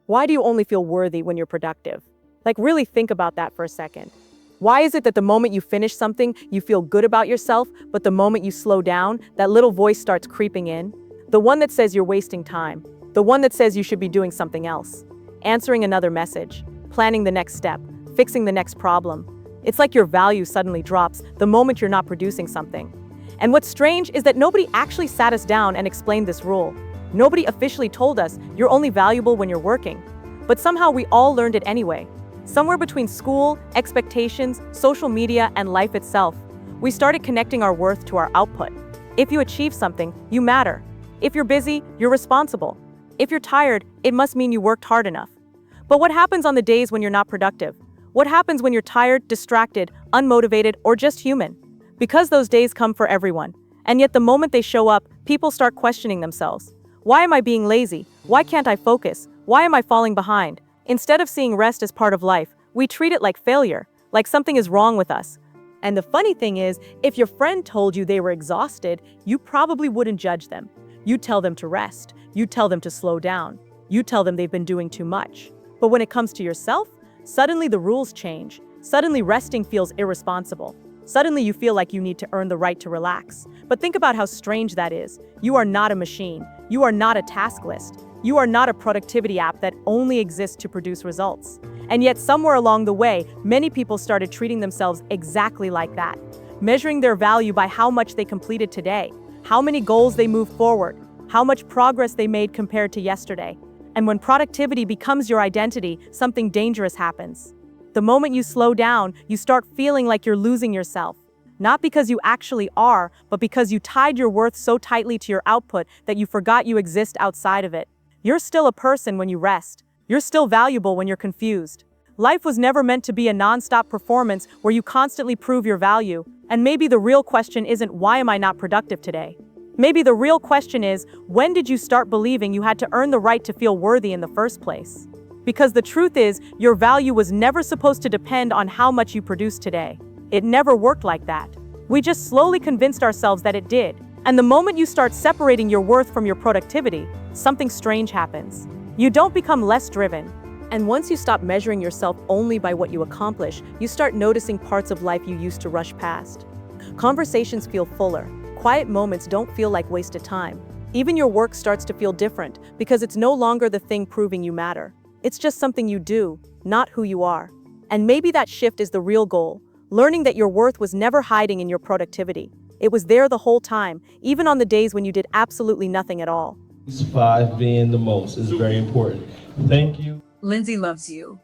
Why do you only feel worthy when you're productive? Like, really think about that for a second. Why is it that the moment you finish something, you feel good about yourself, but the moment you slow down, that little voice starts creeping in? The one that says you're wasting time. The one that says you should be doing something else. Answering another message. Planning the next step. Fixing the next problem. It's like your value suddenly drops the moment you're not producing something. And what's strange is that nobody actually sat us down and explained this rule. Nobody officially told us you're only valuable when you're working. But somehow we all learned it anyway. Somewhere between school, expectations, social media, and life itself, we started connecting our worth to our output. If you achieve something, you matter. If you're busy, you're responsible. If you're tired, it must mean you worked hard enough. But what happens on the days when you're not productive? What happens when you're tired, distracted, unmotivated, or just human? Because those days come for everyone. And yet the moment they show up, people start questioning themselves. Why am I being lazy? Why can't I focus? Why am I falling behind? Instead of seeing rest as part of life, we treat it like failure, like something is wrong with us. And the funny thing is, if your friend told you they were exhausted, you probably wouldn't judge them. You'd tell them to rest. You'd tell them to slow down. You'd tell them they've been doing too much. But when it comes to yourself, suddenly the rules change. Suddenly resting feels irresponsible. Suddenly you feel like you need to earn the right to relax. But think about how strange that is. You are not a machine. You are not a task list. You are not a productivity app that only exists to produce results. And yet somewhere along the way, many people started treating themselves exactly like that, measuring their value by how much they completed today, how many goals they moved forward, how much progress they made compared to yesterday. And when productivity becomes your identity, something dangerous happens. The moment you slow down, you start feeling like you're losing yourself. Not because you actually are, but because you tied your worth so tightly to your output that you forgot you exist outside of it. You're still a person when you rest. You're still valuable when you're confused. Life was never meant to be a non-stop performance where you constantly prove your value. And maybe the real question isn't, why am I not productive today? Maybe the real question is, when did you start believing you had to earn the right to feel worthy in the first place? Because the truth is, your value was never supposed to depend on how much you produced today. It never worked like that. We just slowly convinced ourselves that it did. And the moment you start separating your worth from your productivity, something strange happens. You don't become less driven. And once you stop measuring yourself only by what you accomplish, you start noticing parts of life you used to rush past. Conversations feel fuller. Quiet moments don't feel like wasted time. Even your work starts to feel different because it's no longer the thing proving you matter. It's just something you do, not who you are. And maybe that shift is the real goal, learning that your worth was never hiding in your productivity. It was there the whole time, even on the days when you did absolutely nothing at all. These five being the most is very important. Thank you. Lindsay loves you.